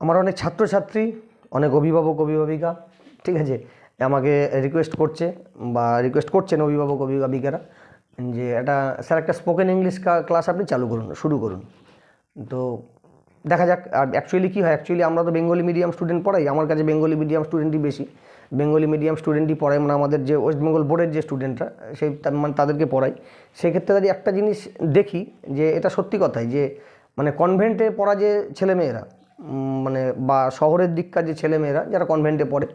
আমার অনেক ছাত্রছাত্রী, অনেক অভিভাবক অভিভাবিকা, ঠিক আছে, আমাকে রিকোয়েস্ট করছেন অভিভাবক অভিভাবিকারা যে স্যার একটা স্পোকেন ইংলিশ ক্লাস আপনি চালু করুন, শুরু করুন। তো দেখা যাক। আর অ্যাকচুয়ালি কী হয়, আমরা তো বেঙ্গলি মিডিয়াম স্টুডেন্ট পড়াই, আমার কাছে বেঙ্গলি মিডিয়াম স্টুডেন্টই বেশি, বেঙ্গলি মিডিয়াম স্টুডেন্টই পড়াই, মানে আমাদের যে ওয়েস্ট বেঙ্গল বোর্ডের যে স্টুডেন্টরা মানে তাদেরকে পড়াই। সেক্ষেত্রে যদি একটা জিনিস দেখি যে এটা সত্যি কথাই যে মানে কনভেন্টে পড়া যে ছেলেমেয়েরা, মানে বা শহরের দিককার যে ছেলেমেয়েরা যারা কনভেন্টে পড়ে,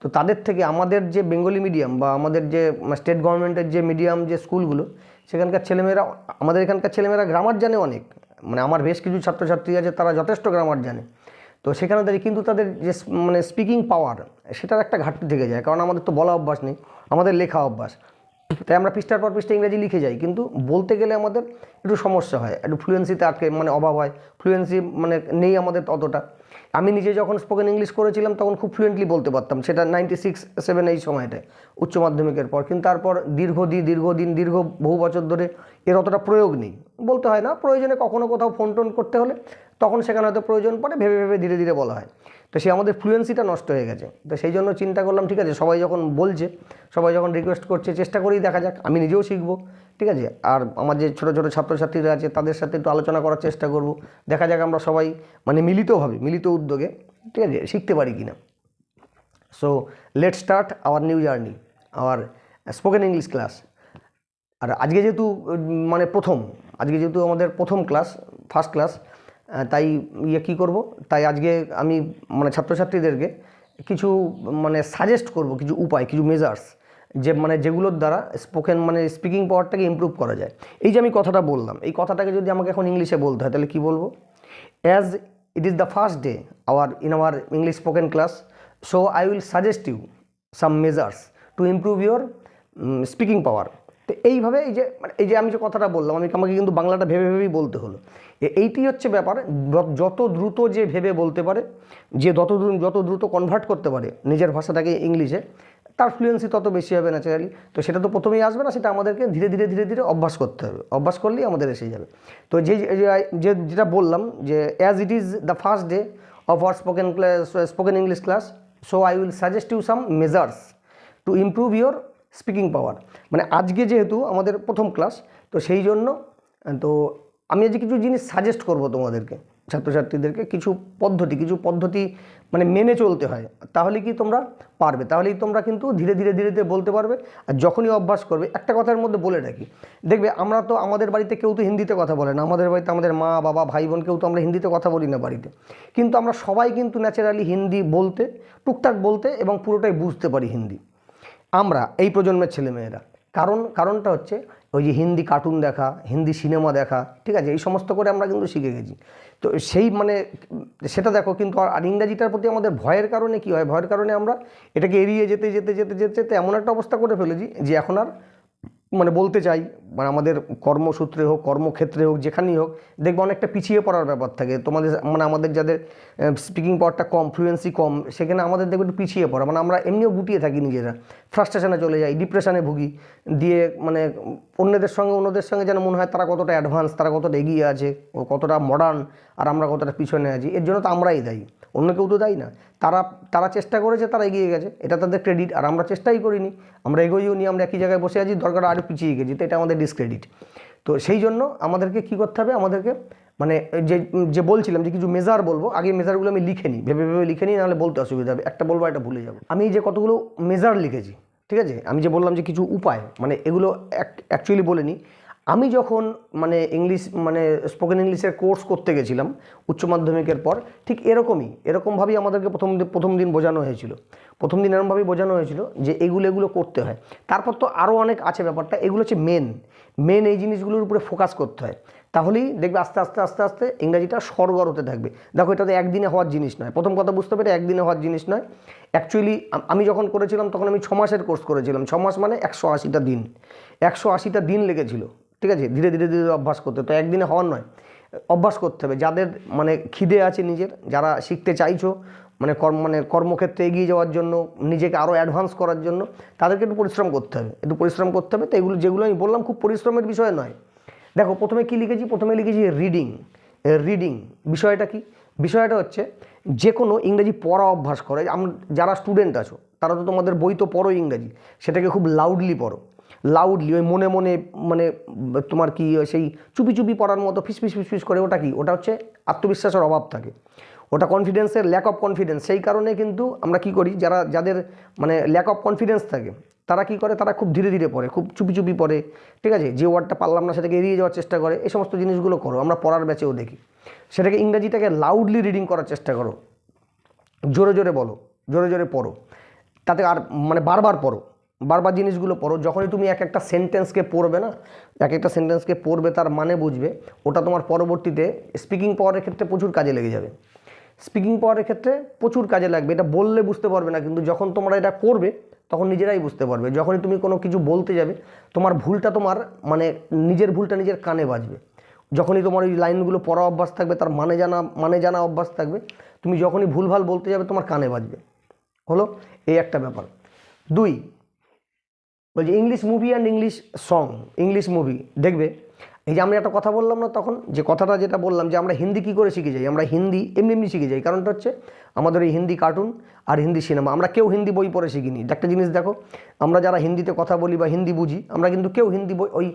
তো তাদের থেকে আমাদের যে বেঙ্গলি মিডিয়াম বা আমাদের যে স্টেট গভর্নমেন্টের যে মিডিয়াম যে স্কুলগুলো, সেখানকার ছেলেমেয়েরা, আমাদের এখানকার ছেলেমেয়েরা গ্রামার জানে অনেক, মানে আমার বেশ কিছু ছাত্রছাত্রী আছে তারা যথেষ্ট গ্রামার জানে। তো সেখানে দাঁড়িয়ে কিন্তু তাদের যে মানে স্পিকিং পাওয়ার, সেটার একটা ঘাটতি থেকে যায়, কারণ আমাদের তো বলা অভ্যাস নেই, আমাদের লেখা অভ্যাস। তাই আমরা পৃষ্ঠার পর পৃষ্ঠা ইংরেজি লিখে যাই, কিন্তু বলতে গেলে আমাদের একটু সমস্যা হয়, একটু ফ্লুয়েন্সিতে আটকে মানে অভাব হয়, ফ্লুয়েন্সি মানে নেই আমাদের অতটা। আমি নিজে যখন স্পোকেন ইংলিশ করেছিলাম তখন খুব ফ্লুয়েন্টলি বলতে পারতাম, সেটা 96-7 এই সময়টায় উচ্চ মাধ্যমিকের পর। কিন্তু তারপর দীর্ঘ বহু বছর ধরে এর অতটা প্রয়োগ নেই, বলতে হয় না, প্রয়োজনে কখনো কোথাও ফোন টোন করতে হলে তখন সেখানে হয়তো প্রয়োজন পড়ে, ভেবে ভেবে ধীরে ধীরে বলা হয়। তো সে আমাদের ফ্লুয়েন্সিটা নষ্ট হয়ে গেছে। তো সেই জন্য চিন্তা করলাম, ঠিক আছে, সবাই যখন বলছে, সবাই যখন রিকোয়েস্ট করছে, চেষ্টা করেই দেখা যাক, আমি নিজেও শিখবো, ঠিক আছে, আর আমার যে ছোটো ছোটো ছাত্রছাত্রীরা আছে তাদের সাথে একটু আলোচনা করার চেষ্টা করব, দেখা যাক আমরা সবাই মানে মিলিত উদ্যোগে, ঠিক আছে, শিখতে পারি কিনা। So let's start our new journey, our spoken English class. আর আজকে যেহেতু আমাদের প্রথম ক্লাস, ফার্স্ট ক্লাস, তাই কী করব, তাই আজকে আমি মানে ছাত্রছাত্রীদেরকে কিছু মানে সাজেস্ট করব, কিছু উপায়, কিছু মেজার্স, যেগুলোর দ্বারা স্পিকিং পাওয়ারটাকে ইমপ্রুভ করা যায়। এই যে আমি কথাটা বললাম, এই কথাটাকে যদি আমাকে এখন ইংলিশে বলতে হয় তাহলে কী বলবো? As it is the first day in our English spoken class, so I will suggest you some measures to improve your speaking power. তো এইভাবে এই যে আমি যে কথাটা বললাম, আমাকে কিন্তু বাংলাটা ভেবে ভেবেই বলতে হলো। এইটি হচ্ছে ব্যাপার, যত দ্রুত যে ভেবে বলতে পারে, যে যত দ্রুত কনভার্ট করতে পারে নিজের ভাষাটাকে ইংলিশে, তার ফ্লুয়েন্সি তত বেশি হবে ন্যাচারালি। তো সেটা তো প্রথমেই আসবে না, সেটা আমাদেরকে ধীরে ধীরে অভ্যাস করতে হবে, অভ্যাস করলেই আমাদের এসে যাবে। তো যেটা বললাম যে as it is the first day of our spoken English class, so I will suggest you some measures to improve your speaking power. মানে আজকে যেহেতু আমাদের প্রথম ক্লাস, তো সেই জন্য তো আমি আজকে কিছু জিনিস সাজেস্ট করব তোমাদেরকে, ছাত্রছাত্রীদেরকে, কিছু পদ্ধতি মানে মেনে চলতে হয়, তাহলে কি তোমরা পারবে, তাহলেই তোমরা কিন্তু ধীরে ধীরে বলতে পারবে। আর যখনই অভ্যাস করবে, একটা কথার মধ্যে বলে রাখি, দেখবে আমরা তো আমাদের বাড়িতে কেউ তো হিন্দিতে কথা বলে না, আমাদের বাড়িতে আমাদের মা বাবা ভাই বোন কেউ তো আমরা হিন্দিতে কথা বলি না বাড়িতে, কিন্তু আমরা সবাই কিন্তু ন্যাচারালি হিন্দি বলতে, টুকটাক বলতে এবং পুরোটাই বুঝতে পারি হিন্দি, আমরা এই প্রজন্মের ছেলেমেয়েরা। কারণটা হচ্ছে ওই যে হিন্দি কার্টুন দেখা, হিন্দি সিনেমা দেখা, ঠিক আছে, এই সমস্ত করে আমরা কিন্তু শিখে গেছি। তো সেই সেটা দেখো, কিন্তু আর ইংরাজিটার প্রতি আমাদের ভয়ের কারণে কী হয়, ভয়ের কারণে আমরা এটাকে এড়িয়ে যেতে এমন একটা অবস্থা করে ফেলেছি যে এখন আর বলতে চাই, আমাদের কর্মসূত্রে হোক, কর্মক্ষেত্রে হোক, যেখানেই হোক, দেখবে অনেকটা পিছিয়ে পড়ার ব্যাপার থাকে। তোমাদের আমাদের যাদের স্পিকিং পাওয়ারটা কম, ফ্লুয়েন্সি কম, সেখানে আমাদের দেখবে একটু পিছিয়ে পড়া, আমরা এমনিও গুটিয়ে থাকি নিজেরা, ফ্রাস্ট্রেশনে চলে যাই, ডিপ্রেশনে ভুগি, দিয়ে অন্যদের সঙ্গে যেন মনে হয় তারা কতটা অ্যাডভান্স, তারা কতটা এগিয়ে আছে, কতটা মডার্ন, আর আমরা কতটা পিছনে আছি। এর জন্য তো আমরাই দায়ী, অন্য কেউ তো দায়ী না। তারা চেষ্টা করেছে, তারা এগিয়ে গেছে, এটা তাদের ক্রেডিট, আর আমরা চেষ্টাই করিনি, আমরা এগোইও নি, আমরা একই জায়গায় বসে আছি, দরকার আরও পিছিয়ে গেছি, তো এটা আমাদের ডিসক্রেডিট। তো সেই জন্য আমাদেরকে কী করতে হবে, আমাদেরকে যে বলছিলাম যে কিছু মেজার বলবো, আগে মেজারগুলো আমি লিখে নিই, ভেবে লিখে নিই, নাহলে বলতে অসুবিধা হবে, একটা বলবো এটা ভুলে যাবো। আমি যে কতগুলো মেজার লিখেছি, ঠিক আছে, আমি যে বললাম যে কিছু উপায়, এগুলো অ্যাকচুয়ালি বলে নিই। আমি যখন ইংলিশ স্পোকেন ইংলিশের কোর্স করতে গেছিলাম উচ্চ মাধ্যমিকের পর, ঠিক এরকমভাবেই আমাদেরকে প্রথম দিন বোঝানো হয়েছিল, এরকমভাবেই বোঝানো হয়েছিল যে এগুলো করতে হয়। তারপর তো আরও অনেক আছে ব্যাপারটা, এগুলো হচ্ছে মেন এই জিনিসগুলোর উপরে ফোকাস করতে হয়, তাহলেই দেখবে আস্তে আস্তে ইংরাজিটা সরগর হতে থাকবে। দেখো, এটা তো একদিনে হওয়ার জিনিস নয়, প্রথম কথা বুঝতে হবে, এটা একদিনে হওয়ার জিনিস নয়। অ্যাকচুয়ালি আমি যখন করেছিলাম তখন আমি 6 মাসের কোর্স করেছিলাম, 6 মাস মানে 180টা দিন, 180টা দিন লেগেছিল, ঠিক আছে, ধীরে ধীরে অভ্যাস করতে। তো একদিনে হওয়ার নয়, অভ্যাস করতে হবে। যাদের খিদে আছে নিজের, যারা শিখতে চাইছো, কর্মক্ষেত্রে এগিয়ে যাওয়ার জন্য, নিজেকে আরও অ্যাডভান্স করার জন্য, তাদেরকে একটু পরিশ্রম করতে হবে, তো যেগুলো আমি বললাম খুব পরিশ্রমের বিষয় নয়। দেখো, প্রথমে কি লিখেছি, প্রথমে লিখেছি রিডিং। বিষয়টা কি? বিষয়টা হচ্ছে যে কোনো ইংরেজি পড়া অভ্যাস করো। যারা স্টুডেন্ট আছো তারা তো তোমাদের বই তো পড়ো ইংরেজি, সেটাকে খুব লাউডলি পড়ো, লাউডলি, ওই মনে মনে, মানে তোমার কি সেই চুপি চুপি পড়ার মতো ফিস ফিস ফিস ফিস করে, ওটা কি, ওটা হচ্ছে আত্মবিশ্বাসের অভাব থাকে, ওটা কনফিডেন্সের ল্যাক অফ কনফিডেন্স। সেই কারণে কিন্তু আমরা কি করি, যাদের মানে ল্যাক অফ কনফিডেন্স থাকে তারা কি করে, তারা খুব ধীরে ধীরে পড়ে, খুব চুপি চুপি পড়ে, ঠিক আছে, যে ওয়ার্ডটা পারলাম না সেটাকে এড়িয়ে যাওয়ার চেষ্টা করে। এই সমস্ত জিনিসগুলো করো, আমরা পড়ার ব্যাচেও দেখি। সেটাকে ইংরেজিটাকে লাউডলি রিডিং করার চেষ্টা করো, জোরে জোরে বলো, জোরে জোরে পড়ো, তাতে আর মানে বারবার পড়ো, বারবার জিনিসগুলো পড়ো। যখনই তুমি এক একটা সেন্টেন্সকে পড়বে না, এক একটা সেন্টেন্সকে পড়বে, তার মানে বুঝবে, ওটা তোমার পরবর্তীতে স্পিকিং পাওয়ারের ক্ষেত্রে প্রচুর কাজে লেগে যাবে। স্পিকিং পাওয়ারের ক্ষেত্রে প্রচুর কাজে লাগবে। এটা বললে বুঝতে পারবে না, কিন্তু যখন তোমরা এটা করবে তখন নিজেরাই বুঝতে পারবে। যখনই তুমি কোনো কিছু বলতে যাবে, তোমার ভুলটা তোমার মানে নিজের ভুলটা নিজের কানে বাজবে। যখনই তোমার ওই লাইনগুলো পড়া অভ্যাস থাকবে, তার মানে জানা অভ্যাস থাকবে, তুমি যখনই ভুলভাল বলতে যাবে তোমার কানে বাজবে। হলো এই একটা ব্যাপার। 2, বলছি English movie and English song. English movie দেখবে, এই যে আমি একটা কথা বললাম না তখন, যে কথাটা যেটা বললাম যে আমরা হিন্দি কী করে শিখে যাই, আমরা হিন্দি এমনি এমনি শিখে যাই। কারণটা হচ্ছে আমাদের এই হিন্দি কার্টুন আর হিন্দি সিনেমা। আমরা কেউ হিন্দি বই পড়ে শিখিনি। একটা জিনিস দেখো, আমরা যারা হিন্দিতে কথা বলি বা হিন্দি বুঝি, আমরা কিন্তু কেউ হিন্দি বই, ওই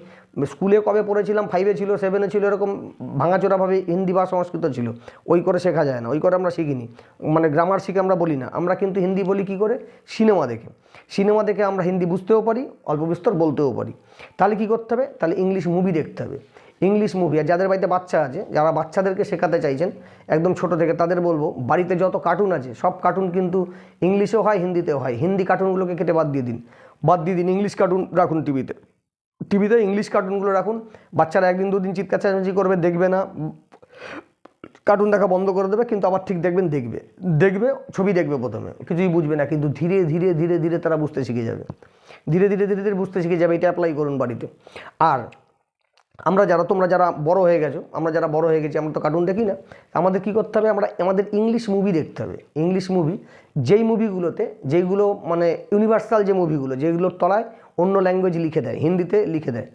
স্কুলে কবে পড়েছিলাম, 5-এ ছিল, 7-এ ছিল, এরকম ভাঙাচোরাভাবে হিন্দি বা সংস্কৃত ছিল, ওই করে শেখা যায় না, ওই করে আমরা শিখিনি। মানে গ্রামার শিখে আমরা বলি না, আমরা কিন্তু হিন্দি বলি কী করে, সিনেমা দেখে। সিনেমা দেখে আমরা হিন্দি বুঝতেও পারি, অল্প বিস্তর বলতেও পারি। তাহলে কী করতে হবে, তাহলে ইংলিশ মুভি দেখতে হবে। ইংলিশ মুভি, আর যাদের বাড়িতে বাচ্চা আছে, যারা বাচ্চাদেরকে শেখাতে চাইছেন একদম ছোট থেকে, তাদের বলবো বাড়িতে যত কার্টুন আছে সব কার্টুন কিন্তু ইংলিশেও হয়, হিন্দিতেও হয়। হিন্দি কার্টুনগুলোকে কেটে বাদ দিয়ে দিন, ইংলিশ কার্টুন রাখুন টিভিতে ইংলিশ কার্টুনগুলো রাখুন। বাচ্চারা 1 দিন 2 দিন চিৎকার চেঁচামেচি করবে, দেখবে না, কার্টুন দেখা বন্ধ করে দেবে, কিন্তু আবার ঠিক দেখবে ছবি দেখবে, প্রথমে কিছুই বুঝবে না, কিন্তু ধীরে ধীরে ধীরে ধীরে তারা বুঝতে শিখে যাবে, ধীরে ধীরে ধীরে ধীরে বুঝতে শিখে যাবে। এটা অ্যাপ্লাই করুন বাড়িতে। আর তোমরা যারা বড় হয়ে গেছো, আমরা যারা বড় হয়ে গেছি, আমরা তো কার্টুন দেখি না, আমাদের কী করতে হবে, আমাদের ইংলিশ মুভি দেখতে হবে। ইংলিশ মুভি, যেইগুলো মানে ইউনিভার্সাল যে মুভিগুলো, যেগুলোর তলায় অন্য ল্যাঙ্গুয়েজ লিখে দেয়, হিন্দিতে লিখে দেয়।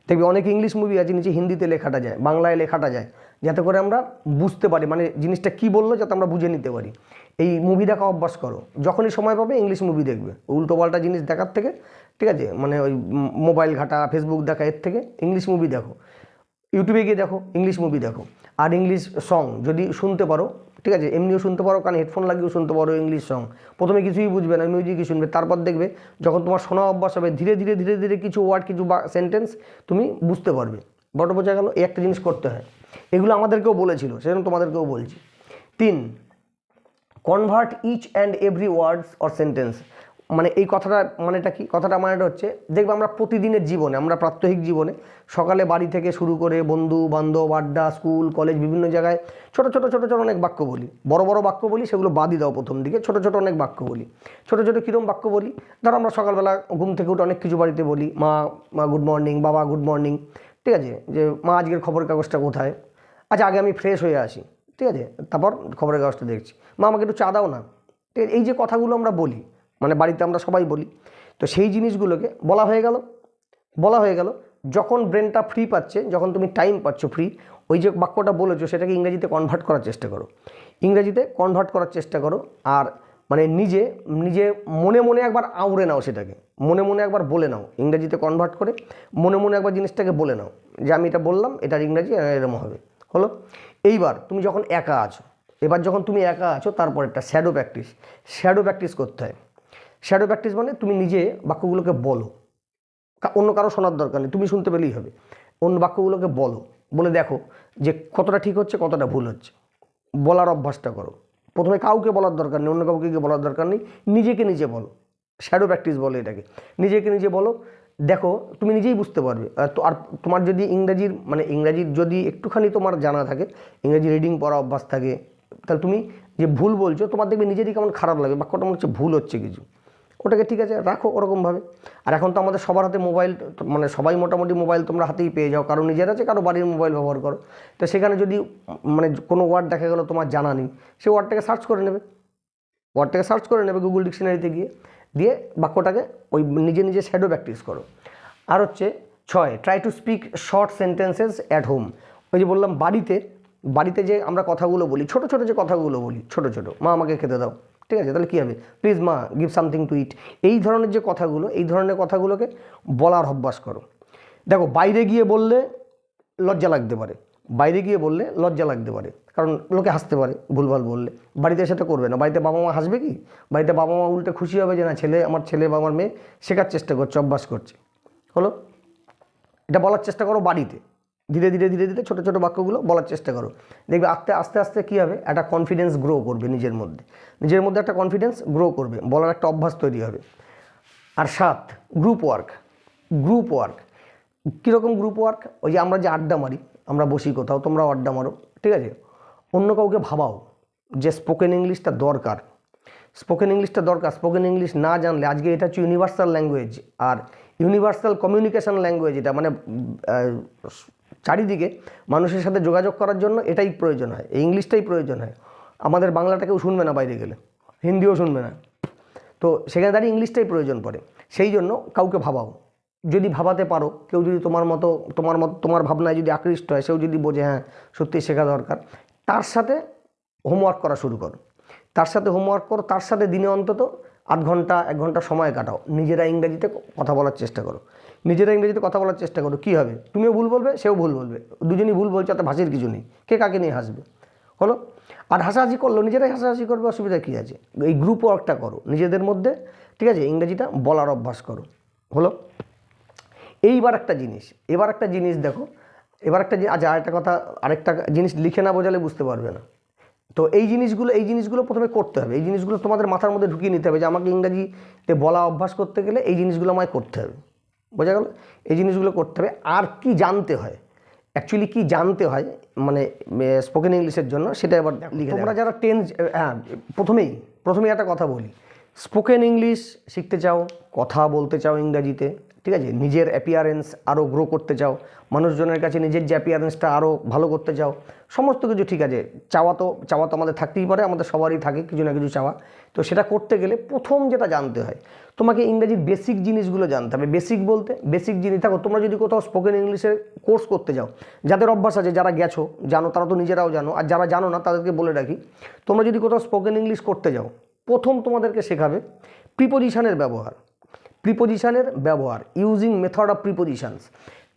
দেখবি অনেক ইংলিশ মুভি আছে নিচে হিন্দিতে লেখাটা যায়, বাংলায় লেখাটা যায়, যাতে করে আমরা বুঝতে পারি মানে জিনিসটা কী বললো, যাতে আমরা বুঝে নিতে পারি। এই মুভি দেখা অভ্যাস করো, যখনই সময় পাবে ইংলিশ মুভি দেখবে। উল্টোপাল্টা জিনিস দেখার থেকে, ঠিক আছে, মানে ওই মোবাইল ঘাটা, ফেসবুক দেখা, এর থেকে ইংলিশ মুভি দেখো। ইউটিউবে গিয়ে দেখো, ইংলিশ মুভি দেখো। আর ইংলিশ সং যদি শুনতে পারো, ঠিক আছে, এমনিও শুনতে পারো, কারণ হেডফোন লাগিয়েও শুনতে পারো ইংলিশ সং। প্রথমে কিছুই বুঝবে না, মিউজিকই শুনবে, তারপর দেখবে যখন তোমার শোনা অভ্যাস হবে, ধীরে ধীরে ধীরে ধীরে কিছু ওয়ার্ড, কিছু সেন্টেন্স তুমি বুঝতে পারবে। বড় বোঝা গেল, এই একটা জিনিস করতে হয়। এগুলো আমাদেরকেও বলেছিল, সেজন্য তোমাদেরকেও বলছি। 3, convert each and every words or sentence. মানে এই কথাটা মানেটা কি, কথাটা মানেটা হচ্ছে, দেখবে আমরা প্রতিদিনের জীবনে, আমরা প্রাত্যহিক জীবনে সকালে বাড়ি থেকে শুরু করে বন্ধু বান্ধব, আড্ডা, স্কুল, কলেজ, বিভিন্ন জায়গায় ছোট ছোট অনেক বাক্য বলি। বড় বড় বাক্য বলি সেগুলো বাদই দাও, প্রথম দিকে ছোট ছোট অনেক বাক্য বলি। ছোট ছোট কীরকম বাক্য বলি, ধরো আমরা সকালবেলা ঘুম থেকে উঠে অনেক কিছু বাড়িতে বলি, মা গুড মর্নিং, বাবা গুড মর্নিং, ঠিক আছে, যে মা আজকের খবরের কাগজটা কোথায়, আচ্ছা আগে আমি ফ্রেশ হয়ে আসি, ঠিক আছে, তারপর খবরের কাগজটা দেখছি, মা আমাকে একটু চা দাও না, ঠিক আছে। এই যে কথাগুলো আমরা বলি, মানে বাড়িতে আমরা সবাই বলি, তো সেই জিনিসগুলোকে বলা হয়ে গেল। যখন ব্রেনটা ফ্রি পাচ্ছে, যখন তুমি টাইম পাচ্ছ ফ্রি, ওই যে বাক্যটা বলেছো সেটাকে ইংরেজিতে কনভার্ট করার চেষ্টা করো। আর মানে নিজে মনে মনে একবার আউড়ে নাও, সেটাকে মনে মনে একবার বলে নাও, ইংরেজিতে কনভার্ট করে মনে মনে একবার জিনিসটাকে বলে নাও, যে আমি এটা বললাম, এটার ইংরেজি এরকম হবে। হলো। এইবার তুমি যখন একা আছো, তারপর একটা শ্যাডো প্র্যাকটিস করতে হয়। শ্যাডো প্র্যাকটিস মানে তুমি নিজে বাক্যগুলোকে বলো, অন্য কারো শোনার দরকার নেই, তুমি শুনতে পেলেই হবে। অন্য বাক্যগুলোকে বলে দেখো যে কতটা ঠিক হচ্ছে, কতটা ভুল হচ্ছে। বলার অভ্যাসটা করো। প্রথমে কাউকে বলার দরকার নেই, অন্য কাউকে বলার দরকার নেই, নিজেকে নিজে বলো। শ্যাডো প্র্যাকটিস বলো এটাকে, নিজেকে নিজে বলো, দেখো তুমি নিজেই বুঝতে পারবে। আর তোমার যদি ইংরাজির যদি একটুখানি তোমার জানা থাকে, ইংরাজি রিডিং পড়া অভ্যাস থাকে, তাহলে তুমি যে ভুল বলছো, তোমার দেখবে নিজেরই কেমন খারাপ লাগে, বাক্যটা মনে হচ্ছে ভুল হচ্ছে কিছু, ওটাকে ঠিক আছে রাখো ওরকমভাবে। আর এখন তো আমাদের সবার হাতে মোবাইল, মানে সবাই মোটামুটি মোবাইল তোমরা হাতেই পেয়ে যাও, কারো নিজের আছে, কারো বাড়ির মোবাইল ব্যবহার করো। তো সেখানে যদি মানে কোনো ওয়ার্ড দেখা গেলো তোমার জানা নেই, সেই ওয়ার্ডটাকে সার্চ করে নেবে গুগল ডিকশনারিতে দিয়ে বাক্যটাকে ওই নিজে শ্যাডো প্র্যাকটিস করো। আর হচ্ছে 6, try to speak short sentences at home. ওই যে বললাম বাড়িতে বাড়িতে যে আমরা কথাগুলো বলি, ছোট ছোট যে কথাগুলো বলি, ছোট ছোট, মা আমাকে খেতে দাও, ঠিক আছে, তাহলে কী হবে, প্লিজ মা গিভ সামথিং টু ইট, এই ধরনের যে কথাগুলো, এই ধরনের কথাগুলোকে বলার অভ্যাস করো। দেখো বাইরে গিয়ে বললে লজ্জা লাগতে পারে, বাইরে গিয়ে বললে লজ্জা লাগতে পারে, কারণ লোকে হাসতে পারে ভুলভাল বললে। বাড়িতে এসে তো করবে না, বাড়িতে বাবা মা হাসবে কি, বাড়িতে বাবা মা উল্টে খুশি হবে যে না আমার ছেলে বা আমার মেয়ে শেখার চেষ্টা করছে, অভ্যাস করছে। হলো, এটা বলার চেষ্টা করো বাড়িতে, ধীরে ধীরে ধীরে ধীরে ছোটো ছোটো বাক্যগুলো বলার চেষ্টা করো, দেখবে আস্তে আস্তে আস্তে কী হবে, একটা কনফিডেন্স গ্রো করবে নিজের মধ্যে একটা কনফিডেন্স গ্রো করবে, বলার একটা অভ্যাস তৈরি হবে। আর 7, গ্রুপ ওয়ার্ক। কীরকম গ্রুপ ওয়ার্ক? ওই যে আমরা যে আড্ডা মারি, আমরা বসি কোথাও, তোমরাও আড্ডা মারো, ঠিক আছে, অন্য কাউকে ভাবাও যে স্পোকেন ইংলিশটা দরকার, স্পোকেন ইংলিশ না জানলে, আজকে এটা হচ্ছে ইউনিভার্সাল ল্যাঙ্গুয়েজ, আর ইউনিভার্সাল কমিউনিকেশন ল্যাঙ্গুয়েজ, এটা মানে চারিদিকে মানুষের সাথে যোগাযোগ করার জন্য এটাই প্রয়োজন হয়, এই ইংলিশটাই প্রয়োজন হয়। আমাদের বাংলাটা কেউ শুনবে না বাইরে গেলে, হিন্দিও শুনবে না, তো সেখানে দাঁড়িয়ে ইংলিশটাই প্রয়োজন পড়ে। সেই জন্য কাউকে ভাবাও, যদি ভাবাতে পারো, কেউ যদি তোমার ভাবনায় যদি আকৃষ্ট হয়, সেও যদি বোঝে হ্যাঁ সত্যি শেখা দরকার, তার সাথে হোমওয়ার্ক করা শুরু করো, তার সাথে দিনে অন্তত 8 ঘন্টা 1 ঘন্টা সময় কাটাও, নিজেরা ইংরেজিতে কথা বলার চেষ্টা করো। কী হবে, তুমিও ভুল বলবে, সেও ভুল বলবে, দুজনই ভুল বলছে, অত ভাষীর কিছু নেই, কে কাকে নিয়ে হাসবে। হলো, আর হাসাহাসি করলো, নিজেরাই হাসাহাসি করবে, অসুবিধা কী আছে। এই গ্রুপ ওয়ার্কটা করো নিজেদের মধ্যে, ঠিক আছে, ইংরেজিটা বলার অভ্যাস করো। হলো, এবার একটা জিনিস দেখো, আরেকটা জিনিস লিখে না বোঝালে বুঝতে পারবে না। তো এই জিনিসগুলো প্রথমে করতে হবে, এই জিনিসগুলো তোমাদের মাথার মধ্যে ঢুকিয়ে নিতে হবে যে আমাকে ইংরাজিতে বলা অভ্যাস করতে গেলে এই জিনিসগুলো আমায় করতে হবে, বোঝা গেল, এই জিনিসগুলো করতে হবে। আর কি জানতে হয়, অ্যাকচুয়ালি কি জানতে হয় মানে স্পোকেন ইংলিশের জন্য, সেটা এবার লিখে তোমরা যারা প্রথমেই একটা কথা বলি, স্পোকেন ইংলিশ শিখতে চাও, কথা বলতে চাও ইংরাজিতে, ঠিক আছে, নিজের অ্যাপিয়ারেন্স আরও গ্রো করতে চাও, মানুষজনের কাছে নিজের যে অ্যাপিয়ারেন্সটা আরও ভালো করতে চাও, সমস্ত কিছু ঠিক আছে, চাওয়া তো আমাদের থাকতেই পারে, আমাদের সবারই থাকে কিছু না কিছু চাওয়া। তো সেটা করতে গেলে প্রথম যেটা জানতে হয়, তোমাকে ইংরেজির বেসিক জিনিসগুলো জানতে হবে। বেসিক জিনিস, দেখো তোমরা যদি কোথাও স্পোকেন ইংলিশের কোর্স করতে যাও, যাদের অভ্যাস আছে, যারা গেছো জানো, তারা তো নিজেরাও জানো, আর যারা জানো না তাদেরকে বলে রাখি, তোমরা যদি কোথাও স্পোকেন ইংলিশ করতে যাও, প্রথম তোমাদেরকে শেখাবে প্রিপোজিশনের ব্যবহার, ইউজিং মেথড অফ প্রিপোজিশনস।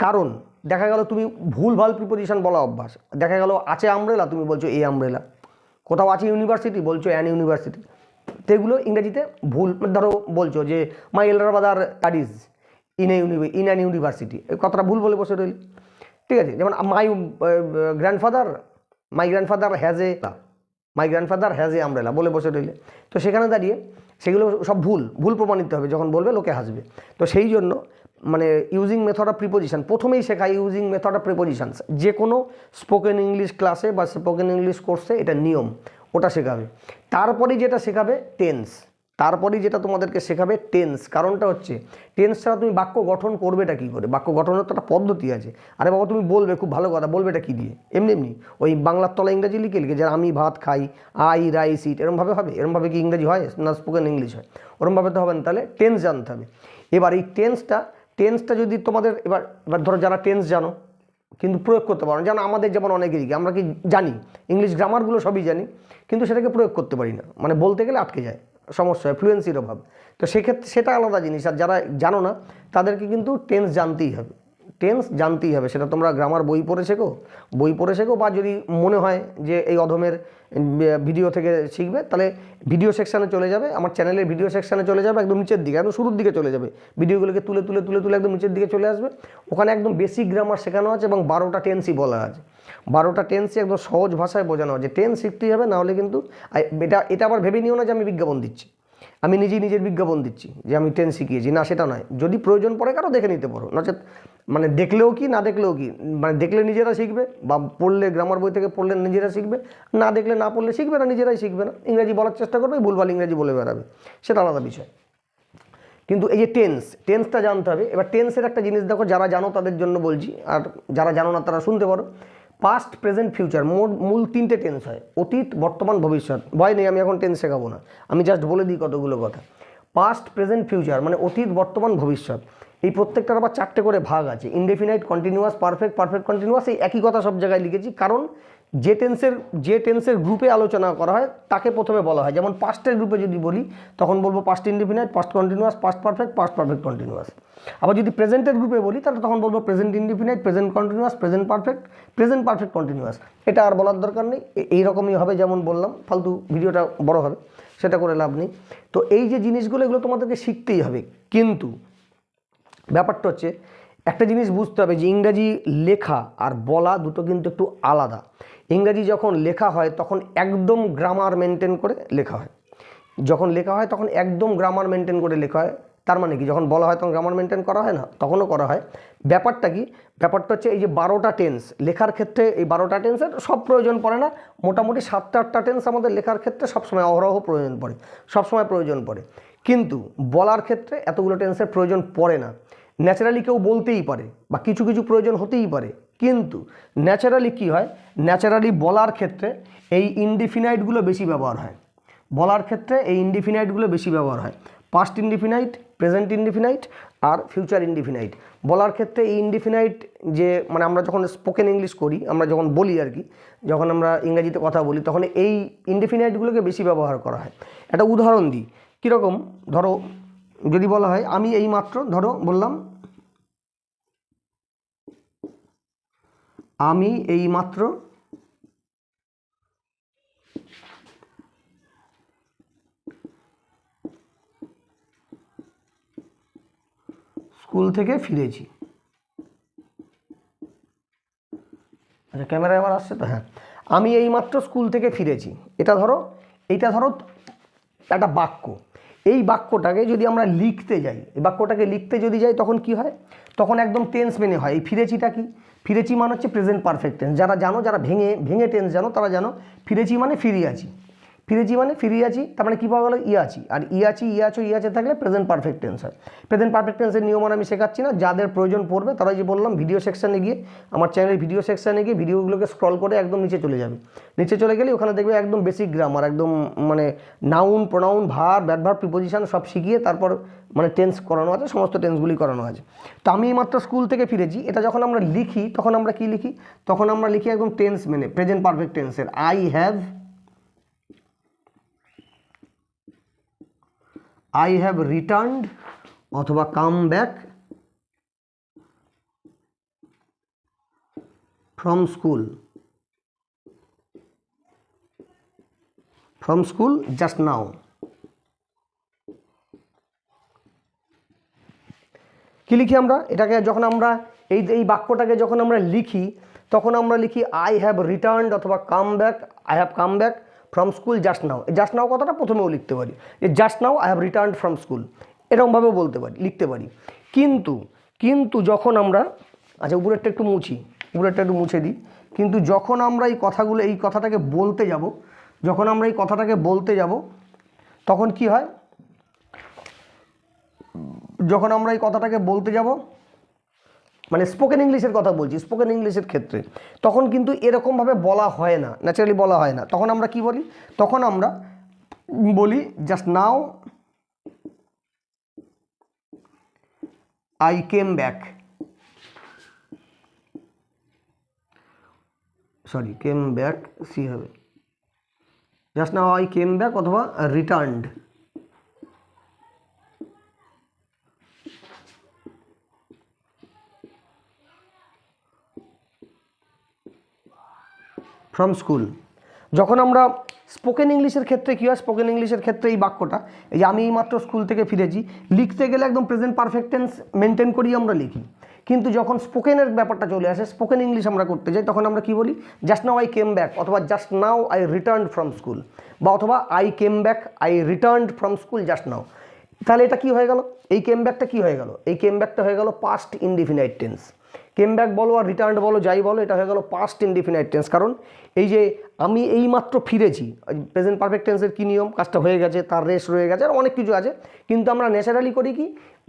কারণ দেখা গেল তুমি ভুলভাল প্রিপোজিশন বলা অভ্যাস, দেখা গেল আছে আমব্রেলা, তুমি বলছো এ আমব্রেলা, কোথাও আছে ইউনিভার্সিটি, বলছো অ্যান ইউনিভার্সিটি, তো এগুলো ইংরেজিতে ভুল। ধরো বলছো যে my elder brother studies in an university, এই কথাটা ভুল বলে বসে রইল, ঠিক আছে। যেমন my grandfather has a umbrella বলে বসে রইলে, তো সেখানে দাঁড়িয়ে সেগুলো সব ভুল প্রমাণিত হবে, যখন বলবে লোকে হাসবে। তো সেই জন্য মানে ইউজিং মেথড অফ প্রিপোজিশন প্রথমেই শেখায়, ইউজিং মেথড অফ প্রিপোজিশনস, যে কোনো স্পোকেন ইংলিশ ক্লাসে বা স্পোকেন ইংলিশ কোর্সে এটা নিয়ম, ওটা শেখাবে। তারপরেই যেটা শেখাবে তোমাদেরকে শেখাবে টেন্স। কারণটা হচ্ছে টেন্স ছাড়া তুমি বাক্য গঠন করবেটা কী করে, বাক্য গঠনের তো একটা পদ্ধতি আছে। আরে বাবা তুমি বলবে, খুব ভালো কথা, বলবেটা কী দিয়ে, এমনি ওই বাংলার তলা ইংরাজি লিখে যারা আমি ভাত খাই, আই রাইস ইট, এরমভাবে হবে? এরমভাবে কি ইংরাজি হয় না স্পোকেন ইংলিশ হয়? ওরমভাবে তো হবে না, তাহলে টেন্স জানতে হবে। এবার এই টেন্সটা যদি তোমাদের এবার ধরো যারা টেন্স জানো কিন্তু প্রয়োগ করতে পারো না, যেমন আমাদের যেমন অনেকেরই, আমরা কি জানি ইংলিশ গ্রামারগুলো সবই জানি, কিন্তু সেটাকে প্রয়োগ করতে পারি না, মানে বলতে গেলে আটকে যায়, সমস্যা হয়, ফ্লুয়েন্সির অভাব। তো সেক্ষেত্রে সেটা আলাদা জিনিস। আর যারা জানো না তাদেরকে কিন্তু টেন্স জানতেই হবে, সেটা তোমরা গ্রামার বই পড়ে শেখো, বা যদি মনে হয় যে এই অধমের ভিডিও থেকে শিখবে, তাহলে ভিডিও সেকশানে চলে যাবে, আমার চ্যানেলের ভিডিও সেকশানে চলে যাবে, একদম নিচের দিকে, একদম শুরুর দিকে চলে যাবে, ভিডিওগুলোকে তুলে একদম নিচের দিকে চলে আসবে, ওখানে একদম বেসিক গ্রামার শেখানো আছে এবং 12টা টেন্সই বলা আছে, 12টা টেন্সই একদম সহজ ভাষায় বোঝানো আছে। টেন্স শিখতেই হবে, নাহলে কিন্তু এটা আবার ভেবে নিও না যে আমি বিজ্ঞাপন দিচ্ছি, আমি নিজের বিজ্ঞাপন দিচ্ছি যে আমি টেন্স শিখিয়েছি, না সেটা নয়। যদি প্রয়োজন পড়ে কারো দেখে নিতে পারো, নচেত মানে দেখলেও কি না দেখলেও কি, মানে দেখলে নিজেরা শিখবে, বা পড়লে গ্রামার বই থেকে পড়লে নিজেরা শিখবে, না দেখলে না পড়লে শিখবে না, নিজেরাই শিখবে না, ইংরাজি বলার চেষ্টা করবে, ভুলভাল ইংরাজি বলে বেড়াবে, সেটা আলাদা বিষয়। কিন্তু এই যে টেন্সটা জানতে হবে। এবার টেন্সের একটা জিনিস দেখো, যারা জানো তাদের জন্য বলছি, আর যারা জানো না তারা শুনতে পারো। পাস্ট, প্রেজেন্ট, ফিউচার, মূল 3টে টেন্স হয়, অতীত, বর্তমান, ভবিষ্যৎ। ভয় নেই, আমি এখন টেন্স শেখাবো না, আমি জাস্ট বলে দিই কতগুলো কথা। পাস্ট, প্রেজেন্ট, ফিউচার মানে অতীত, বর্তমান, ভবিষ্যৎ। এই প্রত্যেকটার আবার 4টে করে ভাগ আছে, indefinite, continuous, perfect, perfect continuous, এই একই কথা সব জায়গায় লিখেছি, কারণ যে টেন্সের গ্রুপে আলোচনা করা হয় তাকে প্রথমে বলা হয়। যেমন পাস্টের গ্রুপে যদি বলি তখন বলবো past indefinite, past continuous, past perfect, past perfect continuous. আবার যদি প্রেজেন্টের গ্রুপে বলি তাহলে তখন বলবো present indefinite, present continuous, present perfect, present perfect continuous. এটা আর বলার দরকার নেই, এইরকমই হবে যেমন বললাম, ফালতু ভিডিওটা বড় হবে, সেটা করে লাভ নেই। তো এই যে জিনিসগুলো এগুলো তোমাদেরকে শিখতেই হবে, কিন্তু ব্যাপারটা হচ্ছে একটা জিনিস বুঝতে হবে যে ইংরাজি লেখা আর বলা দুটো কিন্তু একটু আলাদা। ইংরাজি যখন লেখা হয় তখন একদম গ্রামার মেনটেন করে লেখা হয়, যখন লেখা হয় তখন একদম গ্রামার মেনটেন করে লেখা হয়। তার মানে কি, যখন বলা হয় তখন গ্রামার মেনটেন করা হয় না? তখনও করা হয়। ব্যাপারটা কি, ব্যাপারটা হচ্ছে এই যে 12টা টেন্স লেখার ক্ষেত্রে, এই 12টা টেন্সের সব প্রয়োজন পড়ে না, মোটামুটি 7-8টা টেন্স আমাদের লেখার ক্ষেত্রে সবসময় অহরহ প্রয়োজন পড়ে, সবসময় প্রয়োজন পড়ে। কিন্তু বলার ক্ষেত্রে এতগুলো টেন্সের প্রয়োজন পড়ে না। ন্যাচারালি কেউ বলতেই পারে বা কিছু কিছু প্রয়োজন হতেই পারে, কিন্তু ন্যাচারালি কি হয়, ন্যাচারালি বলার ক্ষেত্রে এই ইনডিফিনাইটগুলো বেশি ব্যবহার হয়। বলার ক্ষেত্রে এই ইনডিফিনাইটগুলো বেশি ব্যবহার হয়, পাস্ট ইনডিফিনাইট, প্রেজেন্ট ইনডিফিনাইট আর ফিউচার ইনডিফিনাইট। বলার ক্ষেত্রে এই ইনডিফিনাইট যে মানে আমরা যখন স্পোকেন ইংলিশ করি, আমরা যখন বলি আর কি, যখন আমরা ইংরেজিতে কথা বলি তখন এই ইনডিফিনাইটগুলোকে বেশি ব্যবহার করা হয়। একটা উদাহরণ দিই, কীরকম, ধরো যদি বলা হয় আমি এই মাত্র, ধরো বললাম আমি এই মাত্র স্কুল থেকে ফিরেছি। আচ্ছা ক্যামেরা আবার আসছে তো, হ্যাঁ, আমি এইমাত্র স্কুল থেকে ফিরেছি। এটা ধরো একটা বাক্য। এই বাক্যটাকে যদি আমরা লিখতে যাই, এই বাক্যটাকে লিখতে যদি যাই তখন কি হয়, তখন একদম টেন্স মেনে হয়। এই ফিরেছিটা কি, ফিরেছি মানে হচ্ছে প্রেজেন্ট পারফেক্ট টেন্স। যারা জানো, যারা ভেঙে টেন্স জানো তারা জানো, ফিরেছি মানে ফিরে আছি, ফিরেছি মানে ফিরে আছি, তার মানে কী পাওয়া গেলো, আছি। আর আছি, আছো, আছে থাকলে প্রেজেন্ট পারফেক্ট টেন্স হয়। প্রেজেন্ট পারফেক্ট টেন্সের নিয়ম আমি শেখাচ্ছি না, যাদের প্রয়োজন পড়বে তারা যে বললাম ভিডিও সেকশানে গিয়ে, আমার চ্যানেলের ভিডিও সেকশানে গিয়ে ভিডিওগুলোকে স্ক্রল করে একদম নিচে চলে যাবে। নিচে চলে গেলে ওখানে দেখবে একদম বেসিক গ্রামার, একদম মানে noun, pronoun, verb, adverb, preposition সব শিখিয়ে তারপর মানে টেন্স করানো আছে, সমস্ত টেন্সগুলি করানো আছে। তো আমি মাত্র স্কুল থেকে ফিরেছি, এটা যখন আমরা লিখি তখন আমরা কি লিখি, তখন আমরা লিখি একদম টেন্স মেনে, প্রেজেন্ট পারফেক্ট টেন্সের। I have returned অথবা come back from school just now। কি লিখি আমরা এটাকে, যখন আমরা এই বাক্যটাকে যখন আমরা লিখি তখন আমরা লিখি I have returned অথবা I have come back from school just now। এই জাস্ট নাও কথাটা প্রথমেও লিখতে পারি, যে just now I have returned from school, এরকমভাবেও বলতে পারি, লিখতে পারি। কিন্তু যখন আমরা, আচ্ছা উপরেরটা একটু মুছে দিই, কিন্তু যখন আমরা এই কথাটাকে বলতে যাব, তখন কি হয়, যখন আমরা এই কথাটাকে বলতে যাব, মানে স্পোকেন ইংলিশের কথা বলছি, স্পোকেন ইংলিশের ক্ষেত্রে তখন কিন্তু এরকমভাবে বলা হয় না, ন্যাচারালি বলা হয় না। তখন আমরা কি বলি, তখন আমরা বলি just now I came back, সি হবে, just now I came back অথবা রিটার্নড। From school. যখন আমরা স্পোকেন ইংলিশের ক্ষেত্রে কী হয়, স্পোকেন ইংলিশের ক্ষেত্রে এই বাক্যটা, এই যে আমি এইমাত্র স্কুল থেকে ফিরেছি, লিখতে গেলে একদম প্রেজেন্ট পারফেক্ট টেন্স মেনটেন করেই আমরা লিখি। কিন্তু যখন স্পোকেনের ব্যাপারটা চলে আসে, স্পোকেন ইংলিশ আমরা করতে যাই, তখন আমরা কি বলি, just now I came back অথবা just now I returned from school, বা অথবা I came back I returned from school just now। তাহলে এটা কি হয়ে গেল, এই কেম ব্যাকটা কী হয়ে গেল, এই কেম ব্যাকটা হয়ে গেল past indefinite tense. Came back বলো আর রিটার্ন বলো, যাই বলো, এটা হয়ে গেল পাস্ট ইনডিফিনাইট টেন্স। কারণ এই যে আমি এইমাত্র ফিরেছি, প্রেজেন্ট পারফেক্ট টেন্সের কী নিয়ম, কাজটা হয়ে গেছে, তার রেস রয়ে গেছে, আর অনেক কিছু আছে। কিন্তু আমরা ন্যাচারালি করি কি,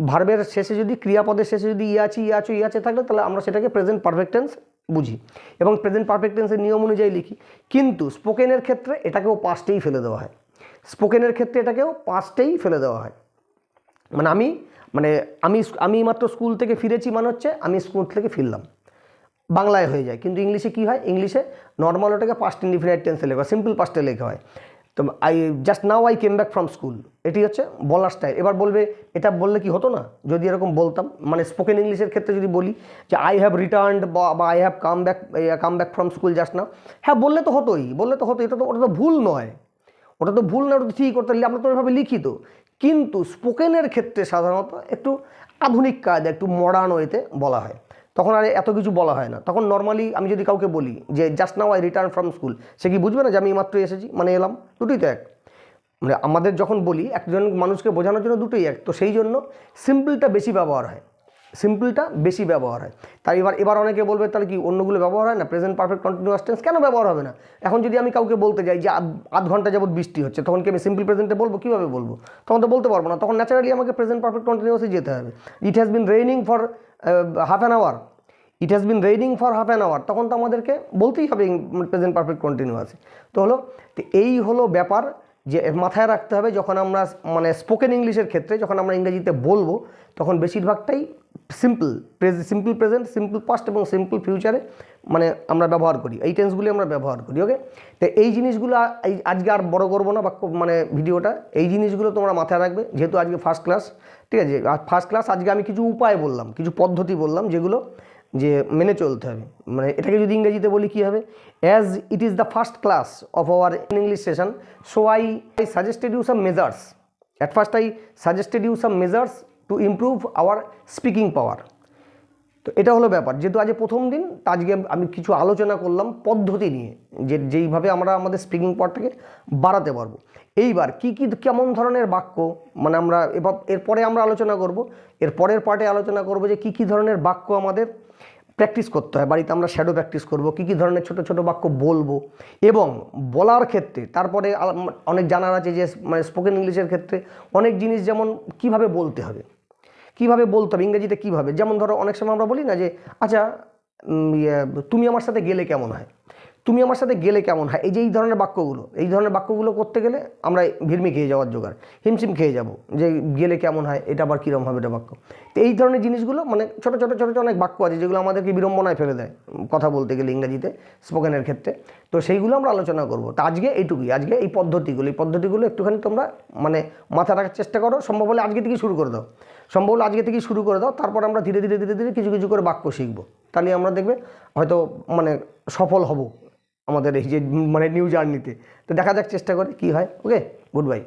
ভার্বের শেষে যদি, ক্রিয়াপদের শেষে যদি আছে থাকলে তাহলে আমরা সেটাকে প্রেজেন্ট পারফেক্ট টেন্স বুঝি এবং প্রেজেন্ট পারফেক্ট টেন্সের নিয়ম অনুযায়ী লিখি। কিন্তু স্পোকেনের ক্ষেত্রে এটাকেও পাস্টেই ফেলে দেওয়া হয়, মানে আমি মানে আমি মাত্র স্কুল থেকে ফিরেছি মানে হচ্ছে আমি স্কুল থেকে ফিরলাম, বাংলায় হয়ে যায়। কিন্তু ইংলিশে কী হয়, ইংলিশে নর্মাল ওটাকে পাস্ট ইনডিফিনিট টেন্সে লেখা হয়, সিম্পল পাস্টে লেখা হয়। তো just now I came back from school, এটি হচ্ছে বলার স্টাইল। এবার বলবে এটা বললে কি হতো না যদি এরকম বলতাম, মানে স্পোকেন ইংলিশের ক্ষেত্রে যদি বলি যে আই হ্যাভ রিটার্নড বা I have come back from school just now, হ্যাঁ বললে তো হতোই, ওটা তো ভুল নয়, ওটা তো ভুল না, ওটা তো ঠিক করতে আমরা তো ওইভাবে লিখিত। কিন্তু স্পোকেনের ক্ষেত্রে সাধারণত একটু আধুনিক কাজ, একটু মডার্ন ওয়েতে বলা হয়, তখন আর এত কিছু বলা হয় না। তখন নর্মালি আমি যদি কাউকে বলি যে just now I return from school, সে কি বুঝবে না যে আমি মাত্রই এসেছি, মানে এলাম, দুটোই তো এক। মানে আমাদের যখন বলি একজন মানুষকে বোঝানোর জন্য দুটোই এক, তো সেই জন্য সিম্পলটা বেশি ব্যবহার হয়, সিম্পলটা বেশি ব্যবহার হয়। তাই এবার অনেকে বলবে তাহলে কি অন্যগুলো ব্যবহার হয় না, প্রেজেন্ট পারফেক্ট কন্টিনিউয়াস টেন্স কেন ব্যবহার হবে না? এখন যদি আমি কাউকে বলতে যাই যে আধ ঘন্টা যাবত বৃষ্টি হচ্ছে, তখন কি আমি সিম্পল প্রেজেন্টে বলবো? কীভাবে বলবো? তখন তো বলতে পারবো না, তখন ন্যাচারালি আমাকে প্রেজেন্ট পারফেক্ট কন্টিনিউয়াসে যেতে হবে। It has been raining for half an hour, it has been raining for half an hour, তখন তো আমাদেরকে বলতেই হবে প্রেজেন্ট পারফেক্ট কন্টিনিউয়াসে। তো এই হলো ব্যাপার যে মাথায় রাখতে হবে যখন আমরা মানে স্পোকেন ইংলিশের ক্ষেত্রে যখন আমরা ইংরেজিতে বলবো, তখন বেশিরভাগটাই সিম্পল প্রেজেন্ট, সিম্পল পাস্ট এবং সিম্পল ফিউচারে মানে আমরা ব্যবহার করি, এই টেন্সগুলি আমরা ব্যবহার করি। ওকে, তো এই জিনিসগুলো আজকে আর বড় করবো না বাক্য মানে ভিডিওটা, এই জিনিসগুলো তোমরা মাথায় রাখবে, যেহেতু আজকে ফার্স্ট ক্লাস, ঠিক আছে? আর ফার্স্ট ক্লাস আজকে আমি কিছু উপায় বললাম, কিছু পদ্ধতি বললাম যেগুলো যে মেনে চলতে হবে। মানে এটাকে যদি ইংরেজিতে বলি কী হবে, as it is the first class of our English session, so I suggested you some measures, at first I suggested you some measures to improve our speaking power. তো এটা হলো ব্যাপার, যেহেতু আজ প্রথম দিন, তা আজকে আমি কিছু আলোচনা করলাম পদ্ধতি নিয়ে, যেইভাবে আমরা আমাদের স্পিকিং পাওয়ারটাকে বাড়াতে পারবো। এইবার কেমন ধরনের বাক্য, মানে আমরা এরপরে আমরা আলোচনা করব, এর পরের পার্টে আলোচনা করব যে কী ধরনের বাক্য আমাদের প্র্যাকটিস করতে হয়, বাড়িতে আমরা শ্যাডো প্র্যাকটিস করব, কী ধরনের ছোট ছোট বাক্য বলবো, এবং বলার ক্ষেত্রে তারপরে অনেক জানার আছে যে মানে স্পোকেন ইংলিশের ক্ষেত্রে অনেক জিনিস, যেমন কিভাবে বলতে হবে, ইংরেজিতে কীভাবে, যেমন ধরো অনেক সময় আমরা বলি না যে আচ্ছা তুমি আমার সাথে গেলে কেমন হয়, তুমি আমার সাথে গেলে কেমন হয়, এই ধরনের বাক্যগুলো করতে গেলে আমরা ভিড়মি খেয়ে যাওয়ার জোগাড়, হিমশিম খেয়ে যাব যে গেলে কেমন হয়, এটা আবার কীরকম হবে এটা বাক্য। তো এই ধরনের জিনিসগুলো মানে ছোটো ছোটো অনেক বাক্য আছে যেগুলো আমাদেরকে বিড়ম্বনায় ফেলে দেয় কথা বলতে গেলে ইংরেজিতে স্পোকেনের ক্ষেত্রে, তো সেইগুলো আমরা আলোচনা করব। তো আজকে এইটুকুই, আজকে এই পদ্ধতিগুলো একটুখানি তোমরা মানে মাথা রাখার চেষ্টা করো, সম্ভব হলে আজকে থেকেই শুরু করে দাও, তারপর আমরা ধীরে ধীরে কিছু করে বাক্য শিখবো, তাহলে আমরা দেখবে হয়তো মানে সফল হব আমাদের এই যে মানে নিউ জার্নিতে। তো দেখা যাক চেষ্টা করে কি হয়। ওকে, গুড বাই।